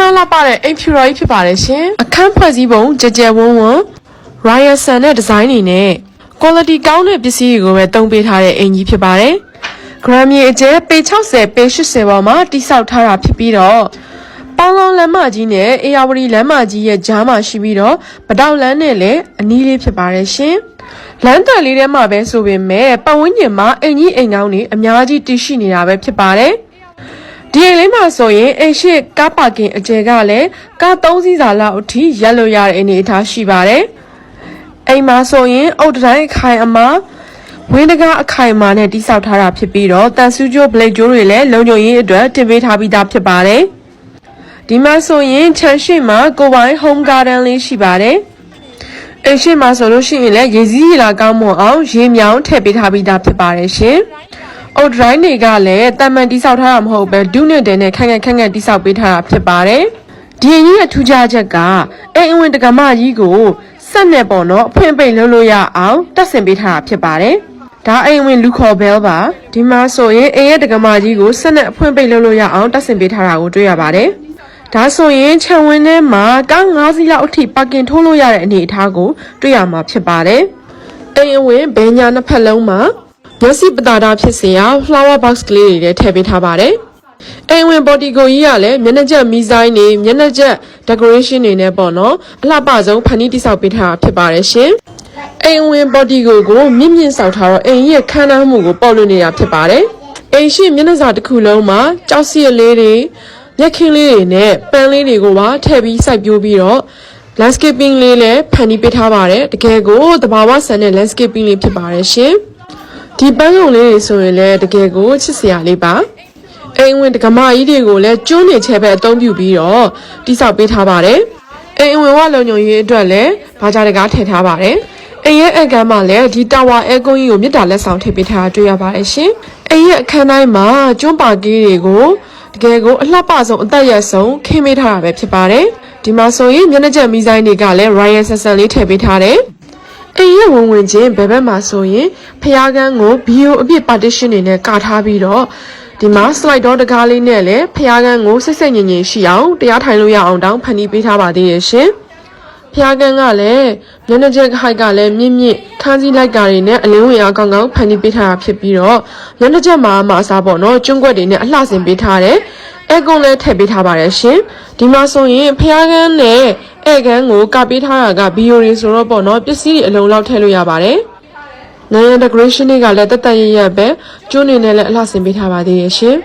နာလာပါတဲ့အိမ်ဖြူတော်ကြီးဖြစ်ပါတယ်ရှင်အခန်းဖွဲ့စည်းပုံကြကြဝန်းဝန်း Royal Sun နဲ့ဒီဇိုင်းတွေနဲ့ quality ကောင်းတဲ့ပစ္စည်းတွေကိုပဲသုံးပေးထားတဲ့အိမ်ကြီးဖြစ်ပါတယ် Grammy အကျဲပေ60ပေ80ပေါ်မှာတိစောက်ထားတာဖြစ်ပြီးတော့ပေါင်းလောင်းလမ်းမကြီးနဲ့အေယာဝတီလမ်းမကြီးရဲ့ကြားမှာရှိပြီးတော့ပတောက်လမ်းနဲ့လည်းအနီးလေးဖြစ်ပါတယ်ရှင်လမ်းတက်လေးထဲမှာပဲဆိုပေမဲ့ပတ်ဝန်းကျင်မှာအိမ်ကြီးအိမ်ကောင်းတွေအများကြီးတည်ရှိနေတာပဲဖြစ်ပါတယ်ဒီအိမ်လေးမှာဆိုရင်အိမ်ရှိကားပါကင်အကျယ်ကလည်းကား3စီးစာလောက်အထိရက်လို့ရတဲ့အနေအထားရှိပါတယ်အိမ်မှာဆိုရင်အုတ်တိုင်းအခိုင်အမာဝင်းတကားအခိုင်အမာနဲ့တိစောက်ထားတာဖြစ်ပြီးတော့တန်ဆူးကျိုးဘလိတ်ကျိုးတွေလည်းလုံခြုံရေးအတွက်တင်ပေးထားပြီးသားဖြစ်ပါတယ်ဒီမှာဆိုရင်ခြံရှိမှာကိုပိုင် home garden လေးရှိပါတယ်အိမ်ရှိမှာဆိုလို့ရှိရင်လည်းရေစည်းရေလာကောင်းမွန်အောင်ရေမြောင်းထည့်ပေးထားပြီးသားဖြစ်ပါတယ်ရှင်အုတ်တိုင်းတွေကလည်းတမန်တိစောက်ထားတာမဟုတ်ပဲဒုနဲ့တဲနဲ့ခန့်ခန့်တိစောက်ပေးထားတာဖြစ်ပါတယ်ဒီအကြီးရဲ့ထူးခြားချက်ကအိမ်အဝင်တက္ကမကြီးကိုဆက်နဲ့ပေါ့နော်အဖွင့်ပိတ်လုပ်လို့ရအောင်တက်ဆင်ပေးထားတာဖြစ်ပါတယ်ဒါအိမ်ဝင်လူခေါ်ဘဲပါဒီမှာဆိုရင်အိမ်ရဲ့တက္ကမကြီးကိုဆက်နဲ့အဖွင့်ပိတ်လုပ်လို့ရအောင်တက်ဆင်ပေးထားတာကိုတွေ့ရပါတယ်ဒါဆိုရင်ခြံဝင်းထဲမှာကား9စီးလောက်အထိပါကင်ထိုးလို့ရတဲ့အနေအထားကိုတွေ့ရမှာဖြစ်ပါတယ်အိမ်အဝင်ဘဲညာနှစ်ဖက်လုံးမှာမျက်စိပတာတာဖြစ်စေအောင် flower box ကလေးတွေလည်းထည့်ပေးထားပါတယ်အိမ်ဝင် body ကိုကြီးကလည်းမျက်နှာချက်မီဇိုင်းတွေမျက်နှာချက် decoration တွေနဲ့ပေါ့နော်အလှပဆုံးဖန်တီးတိစောက်ပေးထားတာဖြစ်ပါတယ်ရှင်အိမ်ဝင် body ကိုမြင့်မြင့်ဆောက်ထားတော့အိမ်ရဲ့ခမ်းနားမှုကိုပေါ်လွင်နေတာဖြစ်ပါတယ်အိမ်ရှိမျက်နှာစာတစ်ခုလုံးမှာကြောက်စရလေးတွေရက်ခင်းလေးတွေနဲ့ပန်းလေးတွေကိုပါထည့်ပြီးစိုက်ပျိုးပြီးတော့ landscaping လေးလည်းဖန်တီးပေးထားပါတယ်တကယ်ကိုသဘာဝဆန်တဲ့ landscaping လေးဖြစ်ပါတယ်ရှင်ဒီပန်းရုံလေးတွေဆိုရင်လည်းတကယ်ကိုချစ်စရာလေးပါအိမ်ဝင်တက္ကမကြီးတွေကိုလည်းကျွန်းနေချဲပဲအသုံးပြုပြီးတော့တိစောက်ပေးထားပါတယ်အိမ်ဝင်ဝလုံညုံရေးအတွက်လည်းဘာကြတကားထည့်ထားပါတယ်အိမ်ရဲ့အခန်းမှာလည်းဒီတာဝါအဲကွန်းကြီးကိုမြစ်တာလက်ဆောင်ထည့်ပေးထားတွေ့ရပါတယ်ရှင်အိမ်ရဲ့အခန်းတိုင်းမှာကျွန်းပါကီးတွေကိုတကယ်ကိုအလှပဆုံးအသက်ရဆုံးခင်းပေးထားတာပဲဖြစ်ပါတယ်ဒီမှာဆိုရင်မျက်နှာချက်မီဇိုင်းတွေကလည်း Royal Sun လေးထည့်ပေးထားတယ်အိမ်ရဲ့ဝင်ချင်းဘယ်ဘက်မှာဆိုရင်ဖျားကန်းကိုဘီယိုအပြစ် partition တွေနဲ့ကာထားပြီးတော့ဒီမှာ slide door တကားလေးနဲ့လည်းဖျားကန်းကိုစိတ်ငြိမ်ငြိမ်ရှိအောင်တရားထိုင်လို့ရအောင်တောင်းဖန်တီးပေးထားပါသေးရဲ့ရှင်ဖျားကန်းကလည်းမျက်နှာချက် height ကလည်းမြင့်မြင့်ခန်းစည်းလိုက်ကာတွေနဲ့အလင်းဝင်အောင်ကောင်းကောင်းဖန်တီးပေးထားတာဖြစ်ပြီးတော့မျက်နှာချက်မှာအစားပေါ့နော်ကျွန်းကွက်တွေနဲ့အလှဆင်ပေးထားတယ်အဲကွန်လည်းထည့်ပေးထားပါတယ်ရှင်ဒီမှာဆိုရင်ဖျားကန်းနဲ့အဲကန်းကိုကပေးထားတာကဘီယိုတွေဆိုတော့ပေါ့နော်ပစ္စည်းတွေအလုံးလောက်ထည့်လို့ရပါတယ်နိုင်ငံ decoration တွေကလည်းတက်တက်ရရပဲကျွန်းနေနဲ့လည်းအလှဆင်ပေးထားပါသေးရဲ့ရှင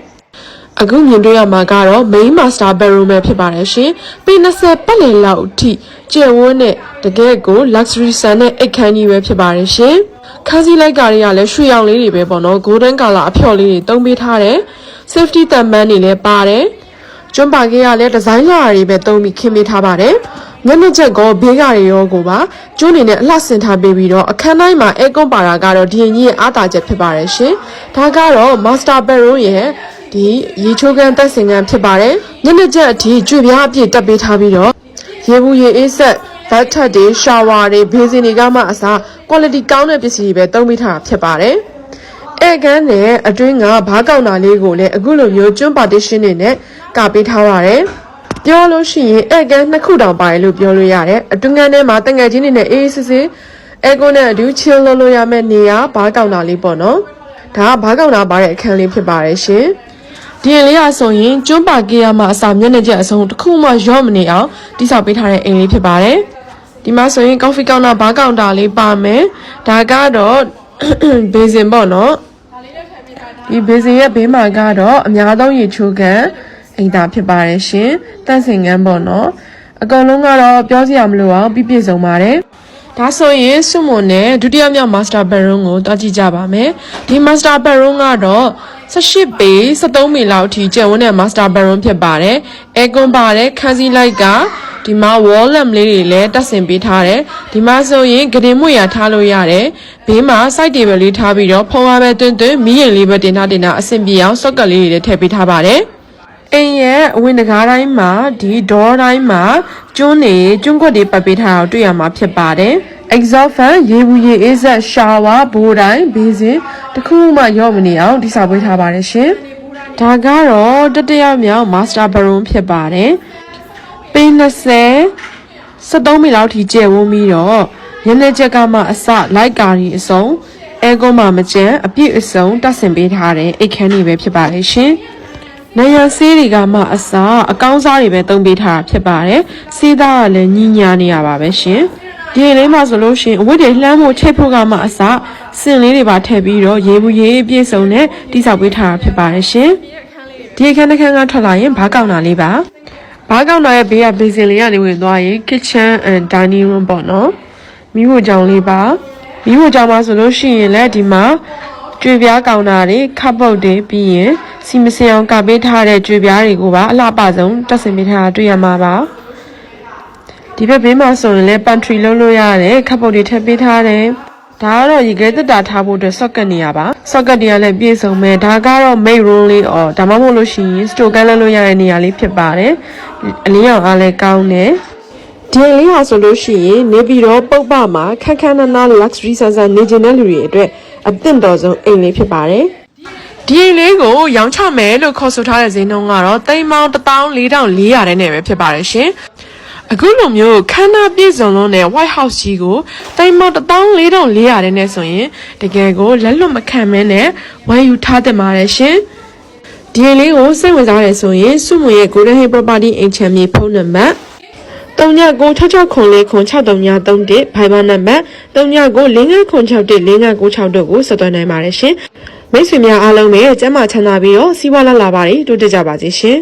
်အခုမြင်တွေ့ရမှာကတော့ main master bedroom ပဲဖြစ်ပါတယ်ရှင်ပေ20ပတ်လည်လောက်အထိကျယ်ဝန်းတဲ့တကယ်ကို luxury ဆန်တဲ့အိတ်ခမ်းကြီးပဲဖြစ်ပါတယ်ရှင်ခန်းစည်းလိုက်ကာတွေကလည်းရွှေရောင်လေးတွေပဲပေါ့နော် golden color အဖျော်လေးတွေသုံးပေးထားတယ် safety တန်ပန်းတွေလည်းပါတယ်ကျွန်းပါကီးကလည်းဒီဇိုင်းလာတွေပဲသုံးပြီးခင်းပေးထားပါတယ်မျက်နှာချက်ကဘေးကတွေရောကိုပါကျွန်းနေနဲ့အလှဆင်ထားပေးပြီးတော့အခန်းတိုင်းမှာအဲကွန်ပါတာကတော့ဒီအကြီးရဲ့အားသာချက်ဖြစ်ပါတယ်ရှင်ဒါကတော့ master bedroom ရဲ့ဒီရေချိုးခန်းတက်ဆင်ခန်းဖြစ်ပါတယ်မျက်နှာချက်အထိကြွေပြားအပြည့်တက်ပေးထားပြီးတော့ရေဘူးရေအေးဆက်ဘတ်ထက်တွေရှာဝါတွေဘေးစင်တွေကမှအစား quality ကောင်းတဲ့ပစ္စည်းတွေပဲသုံးပေးထားတာဖြစ်ပါတယ်အဲကန်းနဲ့အတွင်းကဘားကောင်တာလေးကိုလည်းအခုလိုမျိုးကျွန်း partition တွေနဲ့ကပေးထားပါတယ်ပြောလို့ရှိရင်အဲကန်း2ခုတောင်ပါတယ်လို့ပြောလို့ရတယ်အတွင်းကန်းထဲမှာတငယ်ချင်းတွေနဲ့အေးစစ်စစ်အဲကွန်းနဲ့အတူ chill လုပ်လို့ရမယ့်နေရာဘားကောင်တာလေးပေါ့နော်ဒါကဘားကောင်တာပါတဲ့အခန်းလေးဖြစ်ပါတယ်ရှင်ဒီအိမ်လေးကဆိုရင်ကျွန်းပါကီးရမှာအစာမျက်နှာချက်အစုံတစ်ခုမှရော့မနေအောင်တိစောက်ပေးထားတဲ့အိမ်လေးဖြစ်ပါတယ်ဒီမှာဆိုရင် coffee counter ဘားကောင်တာလေးပါမယ်ဒါကတော့ basin ပေါ့နော်ဒီ basin ရဲ့ဘေးမှာကတော့အများဆုံးရေချိုးကန်အိမ်သာဖြစ်ပါတယ်ရှင်တန့်စင်ခန်းပေါ့နော်အကောင်လုံးကတော့ပြောစရာမလိုအောင်ပြည့်စုံပါတယ်ဒါဆိုရင်စုမွန်နဲ့ဒုတိယမြောက် master bedroom ကိုတွားကြည့်ကြပါမယ်ဒီ master bedroom ကတော့18ပေ73ပေလောက်အထိကျယ်ဝန်းတဲ့ master bedroom ဖြစ်ပါတယ်အဲကွန်ပါတယ်ခန်းစည်းလိုက်ကဒီမှာ wall lamp လေးတွေလည်းတက်ဆင်ပေးထားတယ်ဒီမှာဆိုရင်ဂရင်မွေရထားလို့ရတယ်ဘေးမှာ side table လေးထားပြီးတော့ဖုံးဝါးပဲတွင်းမီးရင်လေးပဲတင်ထားအဆင်ပြေအောင် socket လေးတွေလည်းထည့်ပေးထားပါတယ်အိမ်ရဲ့အဝင်တကားတိုင်းမှာဒီ door တိုင်းမှာကျွန်းကွက်တွေပတ်ပေးထားတာတွေ့ရမှာဖြစ်ပါတယ် exhaust fan ရေဘူးရေအေးဆက် shower ဘိုးတိုင်းဘေးစင်တစ်ခုမှရော့မနေအောင်တိစောက်ပေးထားပါတယ်ရှင်ဒါကတော့တတိယမြောက် master bedroom ဖြစ်ပါတယ် ပေ20 73မီလောက်ထိကျယ်ဝန်းပြီးတော့ညနေချက်ကမှအစလိုက်ကာရီအစုံအဲကုန်းမှမကျန်အပြည့်အစုံတတ်ဆင်ပေးထားတဲ့အိတ်ခမ်းတွေပဲဖြစ်ပါလေရှင်။နိုင်ရဆေးတွေကမှအစအကောင်းစားတွေပဲသုံးပေးထားတာဖြစ်ပါတယ်။ဆေးသားကလည်းညီညာနေရပါပဲရှင်။ဒီလေးမှဆိုလို့ရှင်အဝတ်တွေလှမ်းဖို့ချိတ်ဖို့ကမှအစစင်လေးတွေပါထည့်ပြီးတော့ရေဘူးရေပြည့်စုံနဲ့တိဆောက်ပေးထားတာဖြစ်ပါတယ်ရှင်။ဒီအခန်းတစ်ခန်းကထွက်လာရင်ဘာကောင်းတာလေးပါ။ဘာကောင်းတာရဲ့ဘေးကဘေးစင်လေးကနေဝင်သွားရင် kitchen and dining room ပေါ့နော်။မိဖို့ကြောင်လေးပါ။မိဖို့ကြောင်ပါဆိုလို့ရှိရင်လည်းဒီမှာကျွေပြားကောင်တာတွေခပ်ပုတ်တွေပြီးရင်စီမစင်အောင်ကပေးထားတဲ့ကျွေပြားတွေကိုပါအလှပဆုံးတက်ဆင်ပေးထားတာတွေ့ရမှာပါဒီဘက်ဘေးမှာဆိုရင်လည်း pantry လုပ်လို့ရတယ်ခပ်ပုတ်တွေထည့်ပေးထားတယ်ဒါကတော့ရေခဲတက်တာထားဖို့အတွက် socket နေရပါ socket တွေကလည်းပြည့်စုံမယ်ဒါကတော့ main room လေးဒါမှမဟုတ်လို့ရှိရင် store ကန်းလုပ်ရတဲ့နေရာလေးဖြစ်ပါတယ်အလင်းရောင်အားလည်းကောင်းတယ်ဒီလေးဟာဆိုလို့ရှိရင်နေပြီးတော့ပုတ်ပမှာခက်ခက်နာနာ luxury ဆန်ဆန်နေကျင်တဲ့လူတွေအတွက်အသင့်တော်ဆုံးအိမ်လေးဖြစ်ပါတယ်ဒီအိမ်လေးကိုရောင်းချမယ်လို့ခေါ်ဆိုထားတဲ့ဈေးနှုန်းကတော့သိန်းပေါင်း14400နဲ့ပဲဖြစ်ပါတယ်ရှင်အခုလိုမျိုးခန်းနာပြည့်စုံလုံးနဲ့ White House ကြီးကိုသိန်းပေါင်း14400နဲ့ဆိုရင်တကယ်ကိုလက်လွတ်မခံမဲနဲ့ဝယ်ယူထားတဲ့ပါတယ်ရှင်ဒီအိမ်လေးကိုစိတ်ဝင်စားရဆိုရင်စုမွေရဲ့ Golden Hill Property အိမ်ချမ်းမြေဖုန်းနံပါတ်3996633331ဖိုင်ဘာနံပါတ်3995661596တို့ကိုဆက်သွယ်နိုင်ပါတယ်ရှင်မိတ်ဆွေများအားလုံးပဲကျမ်းမာချမ်းသာပြီးတော့စီးပွားလှလှပါတိုးတက်ကြပါစေရှင်